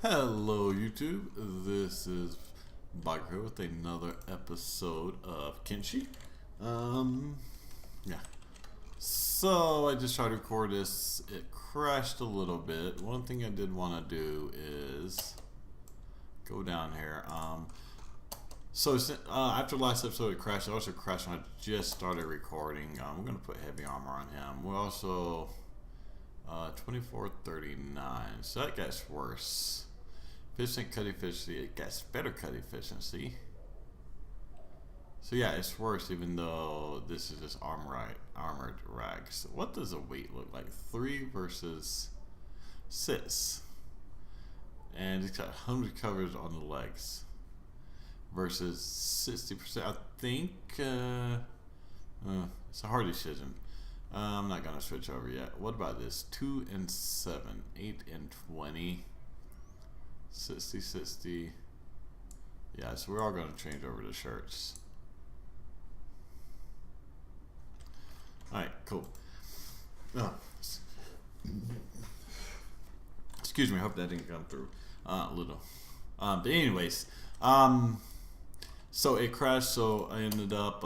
Hello YouTube, this is Bagro with another episode of Kenshi. Yeah. So I just tried to record this, it crashed a little bit. One thing I did want to do is go down here. After last episode it crashed, it also crashed when I just started recording. We're going to put heavy armor on him. We're also 2439, so that gets worse. 50% cut efficiency, it gets better cut efficiency. So yeah, it's worse even though this is just armored rags. What does the weight look like? 3 versus 6. And it's got 100 covers on the legs. Versus 60%. I think it's a hard decision. I'm not gonna switch over yet. What about this? 2 and 7, 8 and 20, 60, 60. Yeah, so we're all gonna change over to shirts. Alright, cool. Oh. Excuse me, I hope that didn't come through a little. But anyways, so it crashed, so I ended up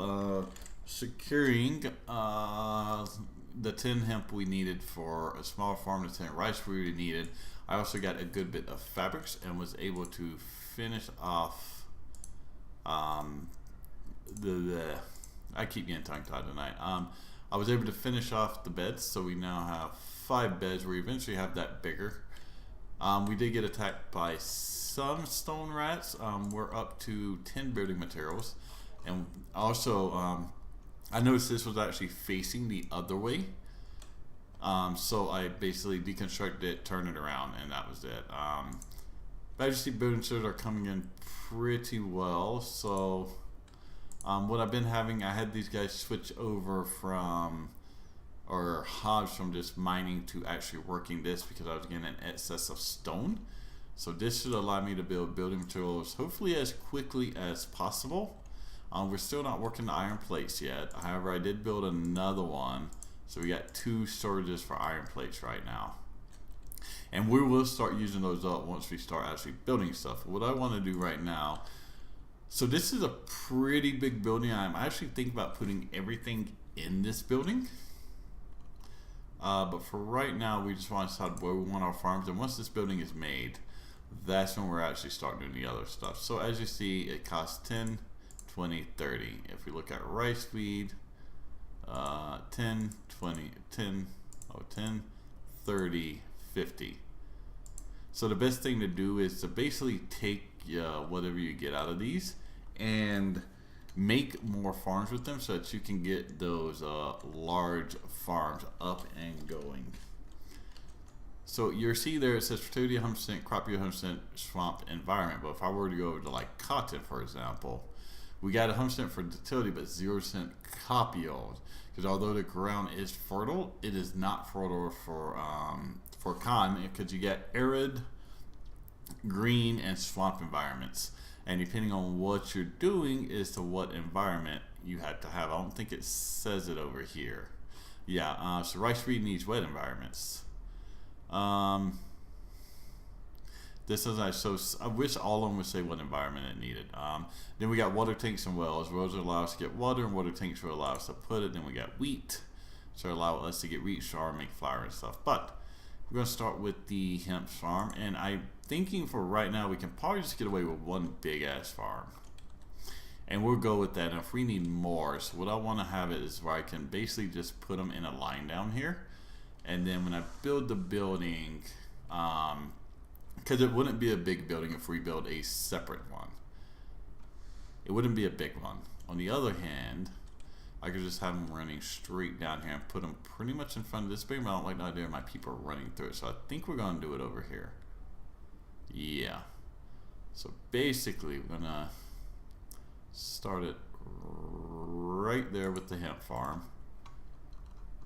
securing the 10 hemp we needed for a small farm, the 10 rice we needed. I also got a good bit of fabrics and was able to finish off I keep getting tongue-tied tonight. I was able to finish off the beds, so we now have 5 beds. We eventually have that bigger. We did get attacked by some stone rats. We're up to 10 building materials, and also I noticed this was actually facing the other way. So I basically deconstructed it, turned it around, and that was it. But as you see, building materials are coming in pretty well. So what I've been having, I had these guys switch over from, or hodge from just mining to actually working this because I was getting an excess of stone. So this should allow me to build building materials hopefully as quickly as possible. We're still not working the iron plates yet. However, I did build another one. So we got 2 storages for iron plates right now. And we will start using those up once we start actually building stuff. What I want to do right now, so this is a pretty big building. I'm actually thinking about putting everything in this building. But for right now, we just want to decide where we want our farms. And once this building is made, that's when we're actually starting doing the other stuff. So as you see, it costs 10, 20, 30. If we look at rice feed, 10, 20, 10, 30, 50. So the best thing to do is to basically take whatever you get out of these and make more farms with them so that you can get those large farms up and going. So you see there it says fertility 100%, crop yield 100%, swamp environment. But if I were to go over to like cotton, for example, we got 100% fertility but 0% crop yield. Because although the ground is fertile, it is not fertile for cotton because you get arid, green, and swamp environments. And depending on what you're doing is to what environment you have to have. I don't think it says it over here. Yeah, so rice feed needs wet environments. This is nice. So I wish all of them would say what environment it needed. Then we got water tanks and wells. Wells will allow us to get water, and water tanks will allow us to put it. Then we got wheat, so allow us to get wheat, flour, make flour and stuff. But we're going to start with the hemp farm, and I'm thinking for right now we can probably just get away with one big ass farm, and we'll go with that. And if we need more, so what I want to have it is where I can basically just put them in a line down here, and then when I build the building, because it wouldn't be a big building if we build a separate one. It wouldn't be a big one. On the other hand, I could just have them running straight down here and put them pretty much in front of this building. But I don't like the idea of my people running through it. So I think we're going to do it over here. Yeah. So basically, we're going to start it right there with the hemp farm.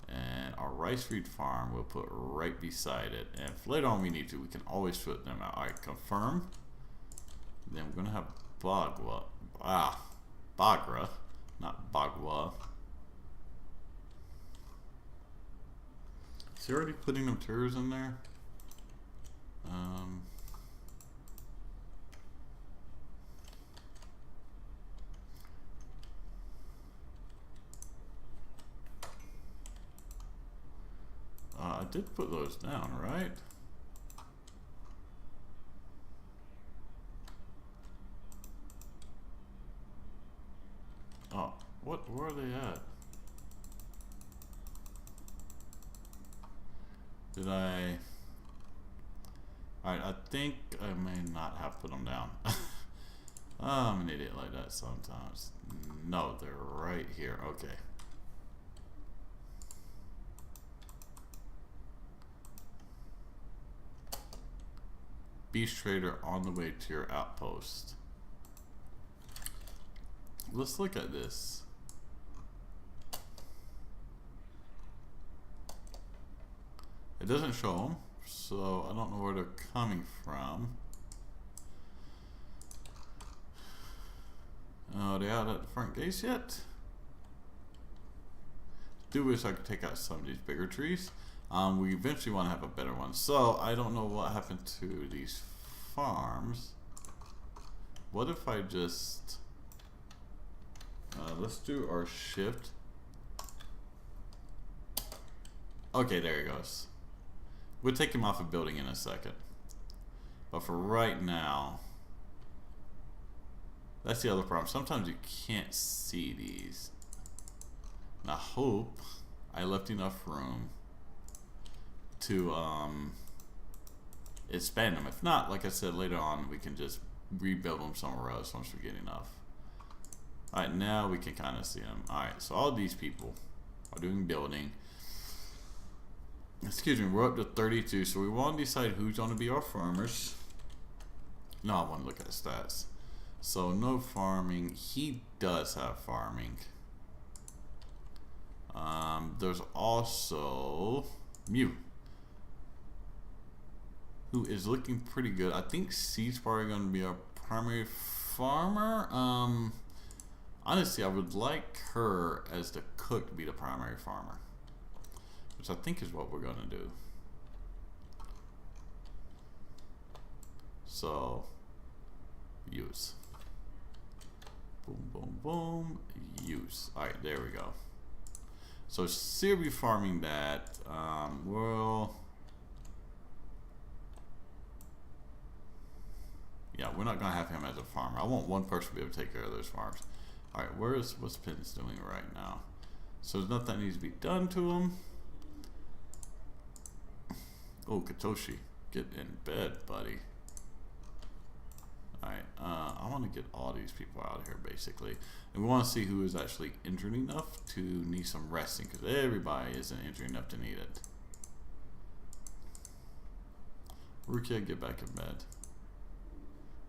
And our rice feed farm we'll put right beside it. And if later on we need to, we can always put them out. Alright, confirm. Then we're gonna have Bagra, not Bagua. Is he already putting the materials in there? did put those down, right? Oh, where are they at? Did I? Alright, I think I may not have put them down. I'm an idiot like that sometimes. No, they're right here. Okay. Beast trader on the way to your outpost. Let's look at this. It doesn't show them, so I don't know where they're coming from. Are they out at the front gates yet? Do wish I could take out some of these bigger trees. We eventually want to have a better one. So I don't know what happened to these farms. What if I just let's do our shift. Okay, there he goes. We'll take him off a building in a second. But for right now, that's the other problem. Sometimes you can't see these. And I hope I left enough room to expand them. If not, like I said, later on we can just rebuild them somewhere else once we get enough. Alright, now we can kind of see them. Alright, so all these people are doing building. Excuse me, we're up to 32, so we want to decide who's going to be our farmers. No, I want to look at stats. So no farming. He does have farming. There's also Mew, who is looking pretty good. I think C's probably going to be our primary farmer. Honestly, I would like her as the cook to be the primary farmer, which I think is what we're going to do. So, use. Boom, boom, boom. Use. Alright, there we go. So, she'll be farming that. Yeah, we're not going to have him as a farmer. I want one person to be able to take care of those farms. Alright, what's Pins doing right now? So, there's nothing that needs to be done to him. Oh, Katoshi, get in bed, buddy. Alright, I want to get all these people out of here, basically. And we want to see who is actually injured enough to need some resting, because everybody isn't injured enough to need it. Rukia, get back in bed.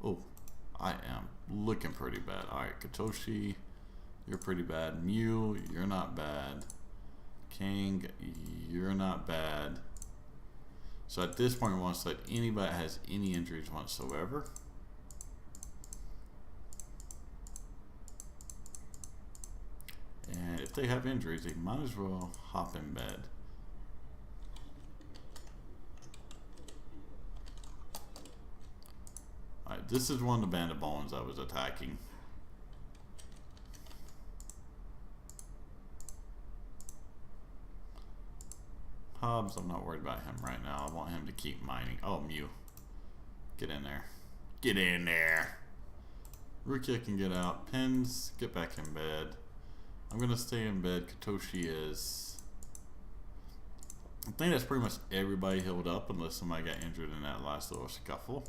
Oh, I am looking pretty bad. Alright, Katoshi, you're pretty bad. Mew, you're not bad. King, you're not bad. So at this point, we want to select anybody that has any injuries whatsoever. And if they have injuries, they might as well hop in bed. Alright, this is one of the Bandit Bones I was attacking. Hobbs, I'm not worried about him right now. I want him to keep mining. Oh, Mew. Get in there. Get in there. Rukia can get out. Pins, get back in bed. I'm going to stay in bed. Katoshi is... I think that's pretty much everybody healed up unless somebody got injured in that last little scuffle.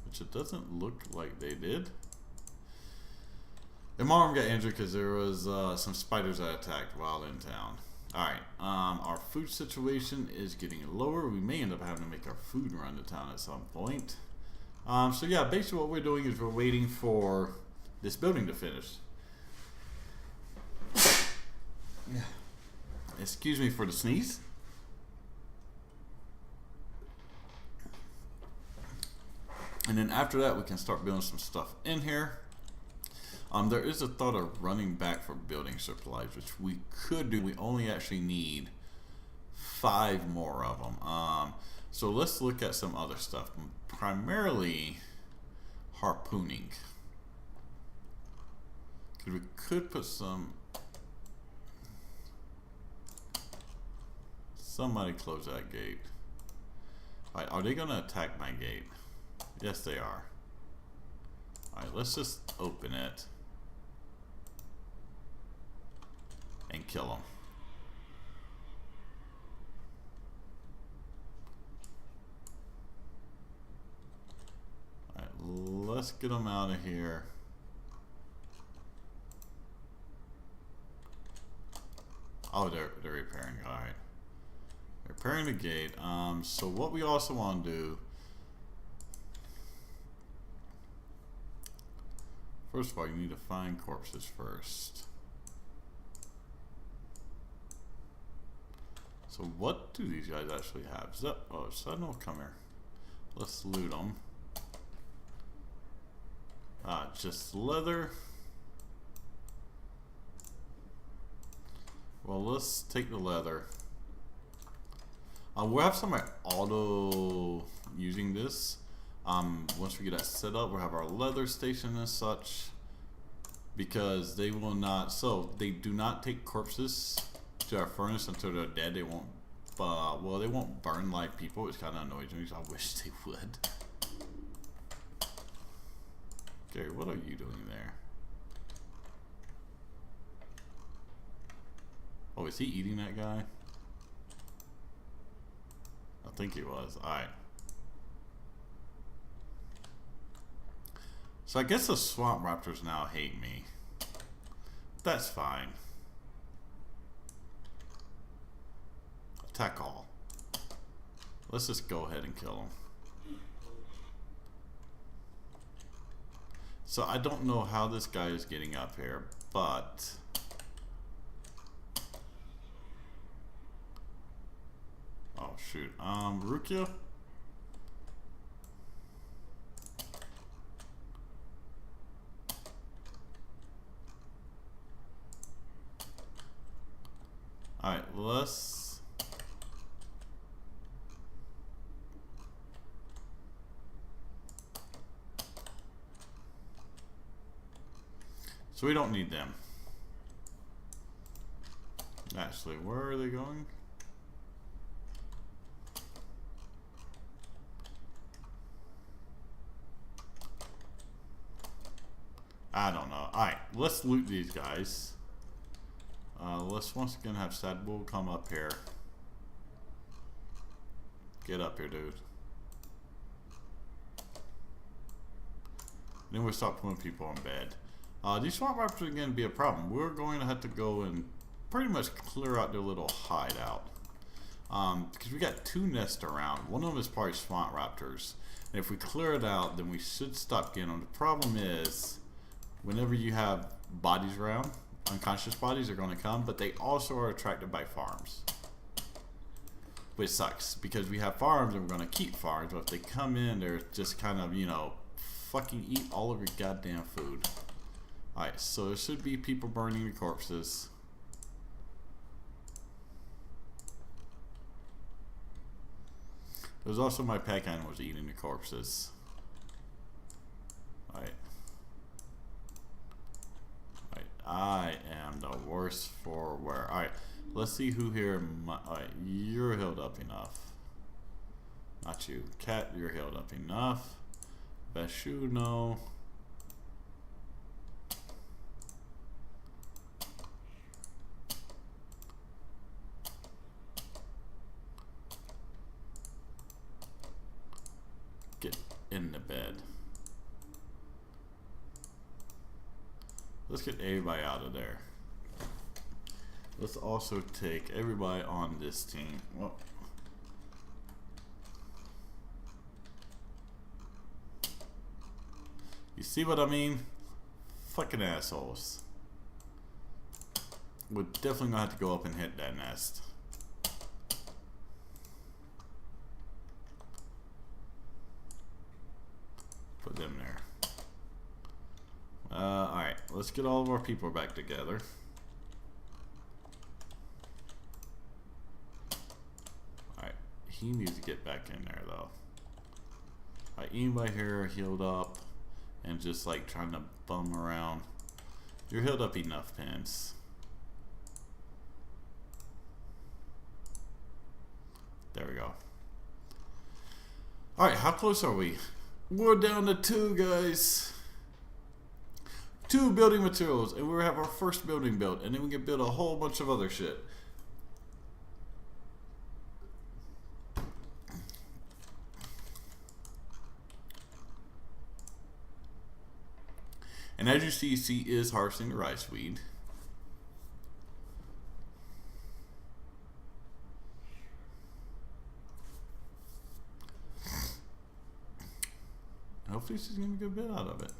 Which it doesn't look like they did. And Mom got injured because there was some spiders that attacked while in town. Alright, our food situation is getting lower. We may end up having to make our food run to town at some point. So yeah, basically what we're doing is we're waiting for this building to finish. Yeah. Excuse me for the sneeze. And then after that, we can start building some stuff in here. There is a thought of running back for building supplies, which we could do. We only actually need 5 more of them. So let's look at some other stuff. Primarily harpooning. Because we could put some Somebody close that gate. Alright, are they gonna attack my gate? Yes, they are. Alright, let's just open it and kill them. Alright, let's get them out of here. Oh, they're repairing. Alright. Repairing the gate. So what we also want to do, first of all, you need to find corpses first. So what do these guys actually have? Is that, oh, Sentinel, come here. Let's loot them. Just leather. Well, let's take the leather. We'll have somebody auto using this. Once we get that set up, we'll have our leather station and such, because they will not. So they do not take corpses to our furnace until they're dead. They won't. Well, they won't burn like people, which kind of annoys me. So I wish they would. Gary, what are you doing there? Oh, is he eating that guy? I think he was. Alright. So I guess the swamp raptors now hate me. That's fine. Attack all. Let's just go ahead and kill them. So I don't know how this guy is getting up here, but oh shoot. Rukia? Alright, let's so we don't need them. Actually, where are they going? I don't know. Alright, let's loot these guys. Let's once again have Sad Bull come up here. Get up here, dude. Then we'll start putting people in bed. These swamp raptors are going to be a problem. We're going to have to go and pretty much clear out their little hideout. Because we got two nests around. One of them is probably swamp raptors. And if we clear it out, then we should stop getting them. The problem is, whenever you have bodies around, unconscious bodies are going to come, but they also are attracted by farms. Which sucks, because we have farms and we're going to keep farms, but if they come in, they're just kind of, you know, fucking eat all of your goddamn food. Alright, so there should be people burning the corpses. There's also my pack animals eating the corpses. Alright. I am the worst for wear. Alright, let's see who here. Alright, you're healed up enough. Not you. Cat, you're healed up enough. Bashu, no. Get in the bed. Let's get everybody out of there. Let's also take everybody on this team. Well, you see what I mean? Fucking assholes. We're definitely gonna have to go up and hit that nest. Put them there. Alright, let's get all of our people back together. Alright, he needs to get back in there though. Alright, anybody here healed up and just like trying to bum around? You're healed up enough, Pence. There we go. Alright, how close are we? We're down to 2, guys. 2 building materials, and we have our first building built, and then we can build a whole bunch of other shit. And as you see, C is harvesting the rice weed. Hopefully she's getting a good bit out of it.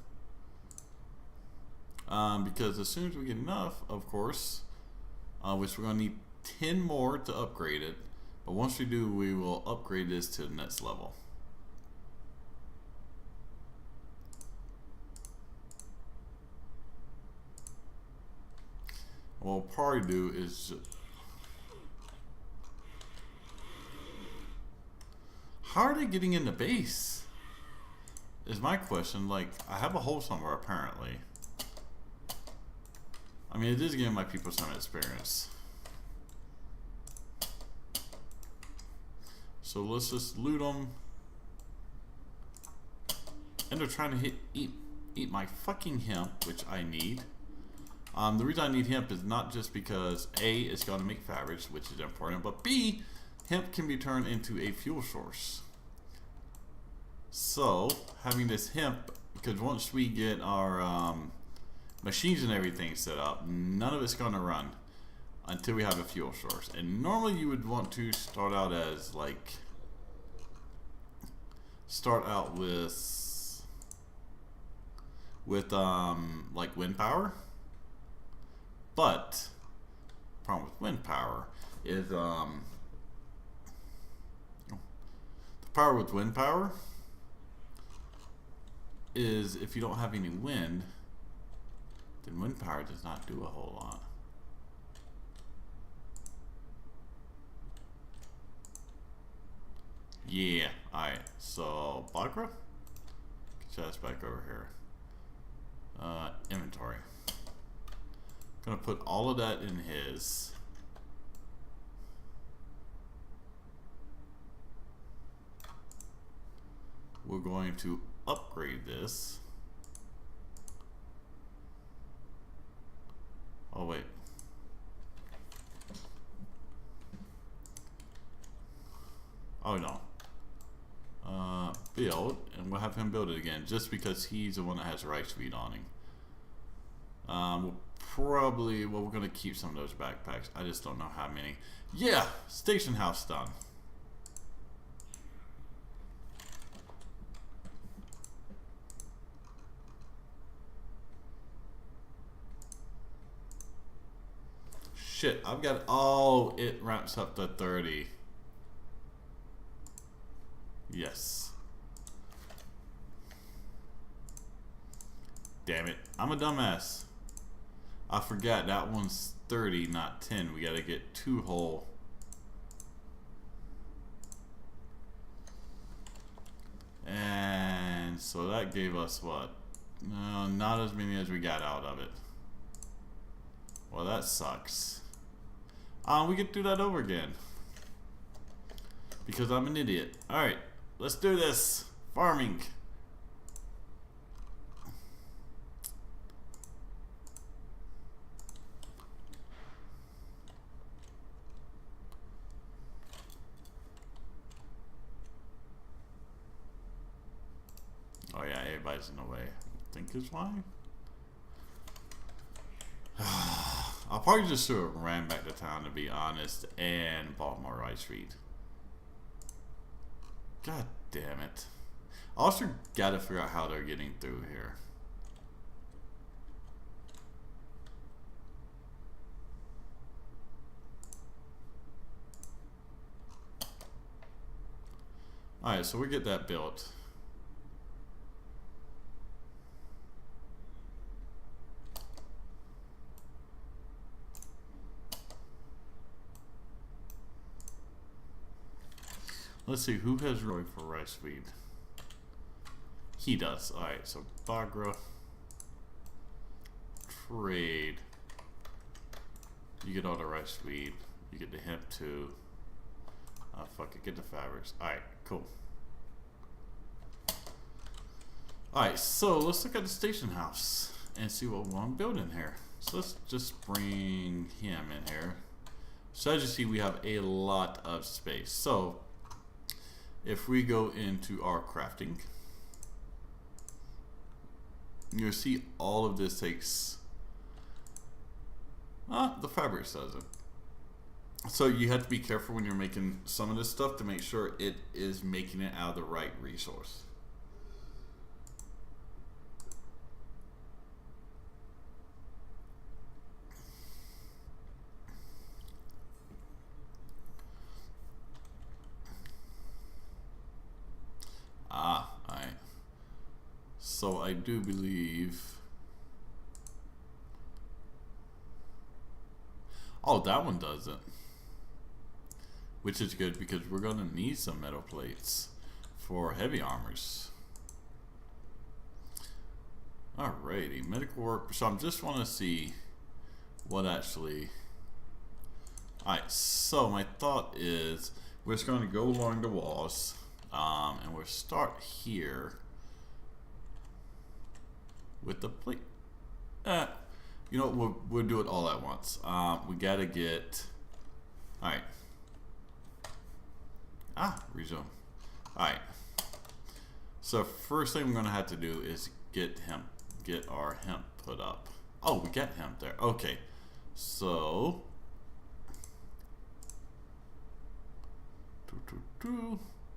Because as soon as we get enough, of course, which we're going to need 10 more to upgrade it. But once we do, we will upgrade this to the next level. What we'll probably do is... How are they getting in the base? Is my question. Like, I have a hole somewhere apparently. I mean, it is giving my people some experience. So let's just loot them. And they're trying to eat my fucking hemp, which I need. The reason I need hemp is not just because A, it's going to make fabrics, which is important, but B, hemp can be turned into a fuel source. So, having this hemp, because once we get our machines and everything set up, none of it's going to run until we have a fuel source. And normally you would want to start out as like, with like wind power. But the problem with wind power is the power with wind power is if you don't have any wind, then wind power does not do a whole lot. Yeah, alright, so Bagra, get us back over here. Inventory. Gonna put all of that in his. We're going to upgrade this. Oh wait. Oh no. Build, and we'll have him build it again, just because he's the one that has rice feed on him. We'll probably, well, we're gonna keep some of those backpacks. I just don't know how many. Yeah, station house done. Shit, I've got, oh, it ramps up to 30. Yes. Damn it, I'm a dumbass. I forgot that one's 30, not 10. We gotta get 2 whole. And so that gave us what? Not as many as we got out of it. Well, that sucks. We get to do that over again. Because I'm an idiot. Alright, let's do this. Farming. Oh yeah, everybody's in the way. I think is why. I'll probably just sort of ran back to town, to be honest, and bought more rice feed. God damn it. I also gotta figure out how they're getting through here. Alright, so we get that built. Let's see, who has Roy for rice feed? He does. Alright, so Bagra. Trade. You get all the rice feed. You get the hemp too. Fuck it, get the fabrics. Alright, cool. Alright, so let's look at the station house and see what we want to build in here. So let's just bring him in here. So as you see, we have a lot of space. So if we go into our crafting, you'll see all of this takes, the fabrics doesn't. So you have to be careful when you're making some of this stuff to make sure it is making it out of the right resource. Alright. So I do believe... Oh, that one doesn't. Which is good because we're going to need some metal plates for heavy armors. Alrighty, medical work. So I just want to see what actually... Alright, so my thought is we're just going to go along the walls. And we'll start here with the plate. You know, we'll do it all at once. We got to get... Alright. Resume. Alright. So first thing we're going to have to do is get our hemp put up. Oh, we got hemp there. Okay. So...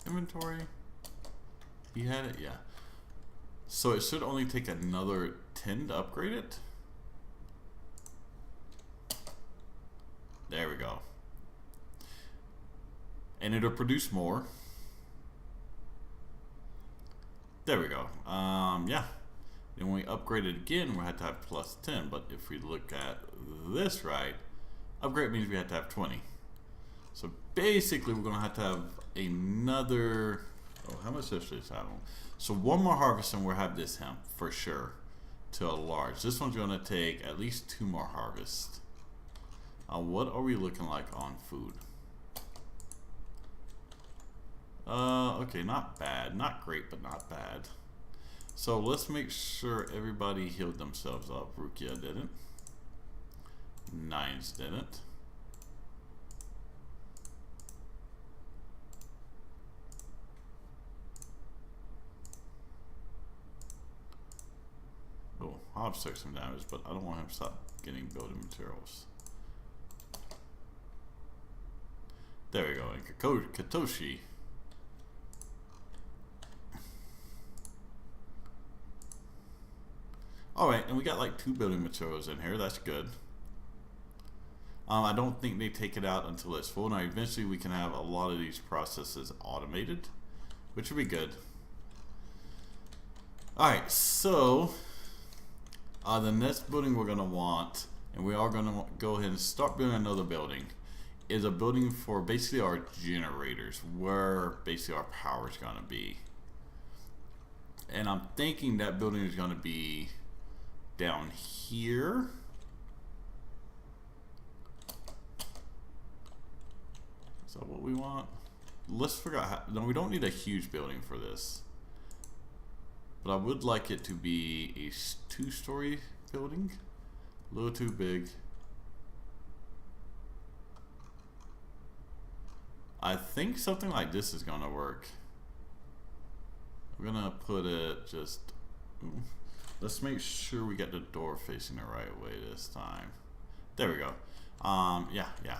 Inventory. He had it? Yeah. So it should only take another 10 to upgrade it. There we go. And it'll produce more. There we go. Yeah. And when we upgrade it again, we'll have to have plus 10. But if we look at this right, upgrade means we have to have 20. So basically, we're going to have another... Oh, how much is this animal? So one more harvest and we'll have this hemp for sure to a large. This one's going to take at least 2 more harvests. What are we looking like on food? Okay, not bad. Not great, but not bad. So let's make sure everybody healed themselves up. Rukia didn't. Nines didn't. Oh, Hobbs took some damage, but I don't want him to stop getting building materials. There we go. And Katoshi. Alright, and we got like 2 building materials in here. That's good. I don't think they take it out until it's full. Now, eventually we can have a lot of these processes automated, which would be good. Alright, so the next building we're going to want, and we are going to go ahead and start building another building, is a building for basically our generators, where basically our power is going to be. And I'm thinking that building is going to be down here. Is that what we want? Let's figure out how... No, we don't need a huge building for this. But I would like it to be a 2-story building. A little too big. I think something like this is going to work. I'm going to put it just... Ooh. Let's make sure we get the door facing the right way this time. There we go. Yeah.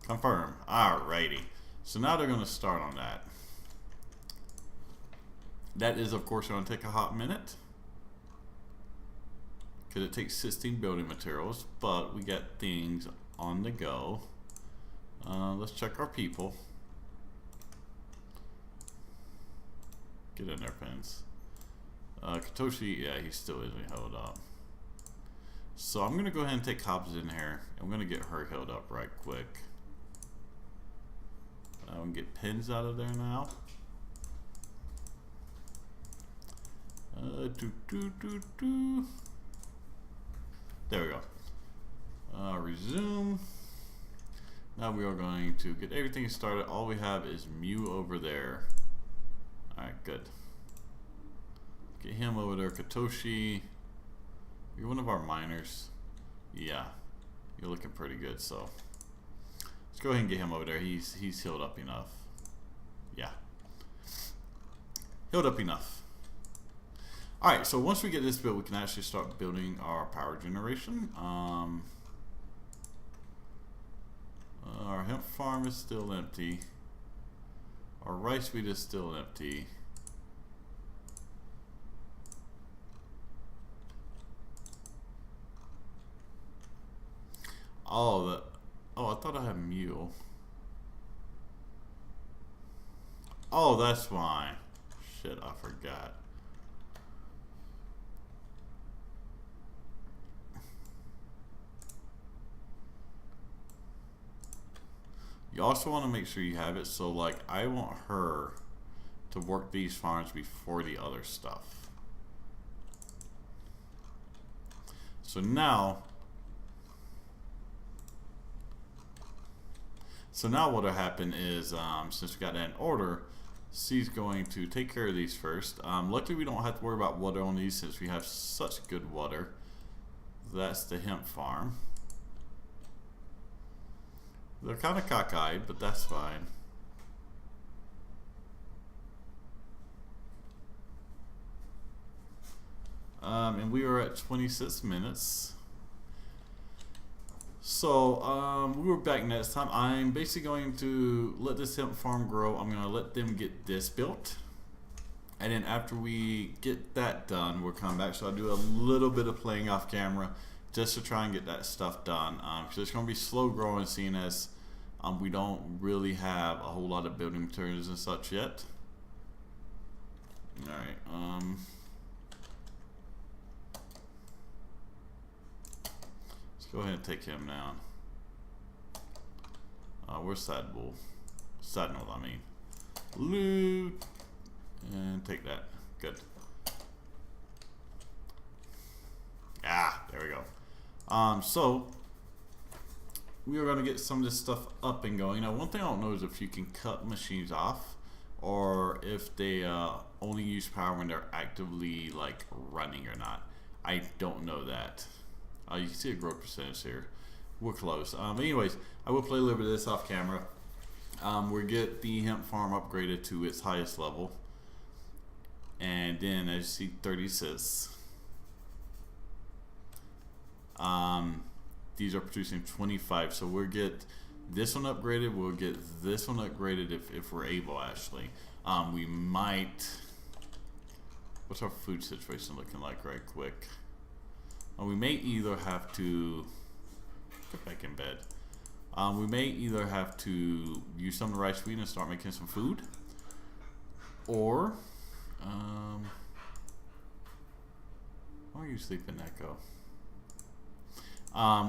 Confirm. Alrighty. So now they're going to start on that. That is, of course, going to take a hot minute. Because it takes 16 building materials. But we got things on the go. Let's check our people. Get in there, Pins. Katoshi, yeah, he still isn't held up. So I'm going to go ahead and take Hobbs in here. I'm going to get her held up right quick. I'm going to get Pins out of there now. There we go. Resume. Now we are going to get everything started. All we have is Mew over there. Alright, good. Get him over there. Katoshi, you're one of our miners. Yeah, you're looking pretty good, so let's go ahead and get him over there. He's healed up enough. Yeah, healed up enough. Alright, so once we get this built, we can actually start building our power generation. Our hemp farm is still empty. Our rice wheat is still empty. Oh, I thought I had mule. Oh, that's why. Shit, I forgot. You also want to make sure you have it so, like, I want her to work these farms before the other stuff. So now what'll happen is, since we got that in order, she's going to take care of these first. Luckily we don't have to worry about water on these since we have such good water. That's the hemp farm. They're kind of cockeyed, but that's fine. And we are at 26 minutes. So we were back next time. I'm basically going to let this hemp farm grow. I'm going to let them get this built. And then after we get that done, we'll come back. So I'll do a little bit of playing off camera just to try and get that stuff done. Because it's going to be slow growing, seeing as we don't really have a whole lot of building materials and such yet. Alright, let's go ahead and take him down. Where's Sad Bull? Sad Note, I mean. Loot! And take that. Good. Ah, there we go. So we are going to get some of this stuff up and going. Now, one thing I don't know is if you can cut machines off or if they only use power when they're actively like running or not. I don't know that. You can see a growth percentage here. We're close. Anyways, I will play a little bit of this off camera. We'll get the hemp farm upgraded to its highest level. And then as you see, 36. These are producing 25, so we'll get this one upgraded. We'll get this one upgraded if we're able, actually. We might. What's our food situation looking like, right quick? We may either have to get back in bed. We may either have to use some of the rice wheat and start making some food, or why are you sleeping, Echo?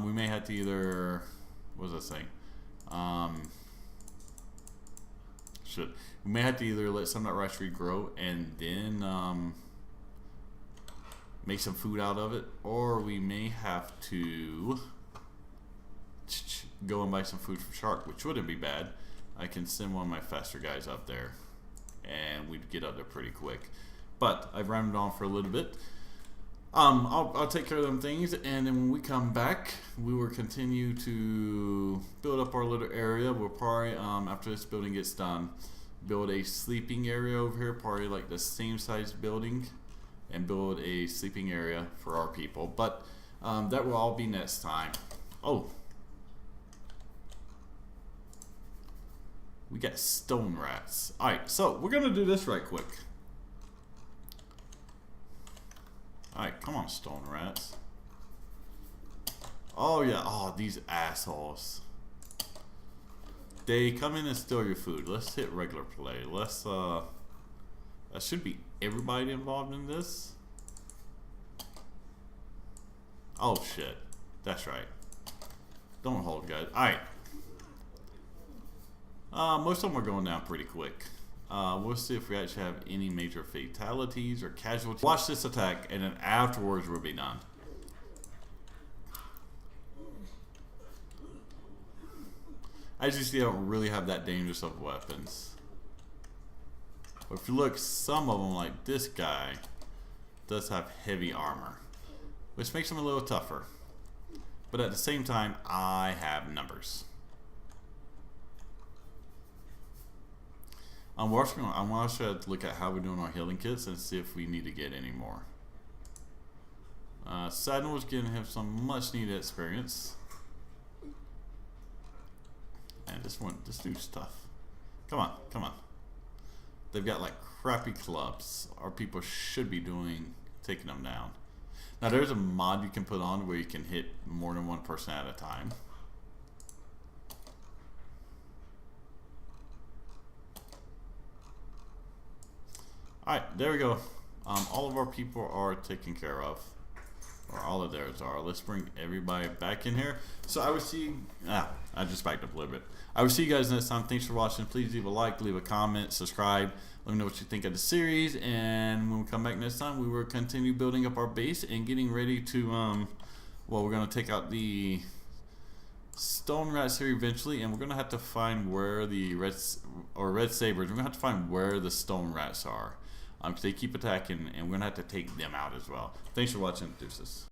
We may have to either, what was I saying? We may have to either let some of that rice regrow and then make some food out of it, or we may have to go and buy some food from Shark, which wouldn't be bad. I can send one of my faster guys up there and we'd get up there pretty quick. But I've rammed on for a little bit. I'll take care of them things, and then when we come back, we will continue to build up our little area. We'll probably, after this building gets done, build a sleeping area over here, probably like the same size building, and build a sleeping area for our people. But that will all be next time. Oh, we got stone rats. Alright, so we're gonna do this right quick. Alright, come on, stone rats. Oh yeah, oh, these assholes. They come in and steal your food. Let's hit regular play. Let's, that should be everybody involved in this. Oh shit, that's right. Don't hold, guys. Alright. Most of them are going down pretty quick. We'll see if we actually have any major fatalities or casualties. Watch this attack, and then afterwards we'll be done. As you see, I don't really have that dangerous of weapons. But if you look, some of them, like this guy, does have heavy armor, which makes him a little tougher. But at the same time, I have numbers. I'm also going to look at how we're doing our healing kits and see if we need to get any more. Side is going to have some much needed experience. And this dude's tough. Come on, come on. They've got like crappy clubs. Our people should be taking them down. Now there's a mod you can put on where you can hit more than one person at a time. Alright, there we go. All of our people are taken care of. Or all of theirs are. Let's bring everybody back in here. So I will see. I just backed up a little bit. I will see you guys next time. Thanks for watching. Please leave a like, leave a comment, subscribe. Let me know what you think of the series. And when we come back next time, we will continue building up our base and getting ready to. Well, we're gonna take out the stone rats here eventually, and we're gonna have to find where the red sabers. We're gonna have to find where the stone rats are. Because they keep attacking, and we're going to have to take them out as well. Thanks for watching. Deuces.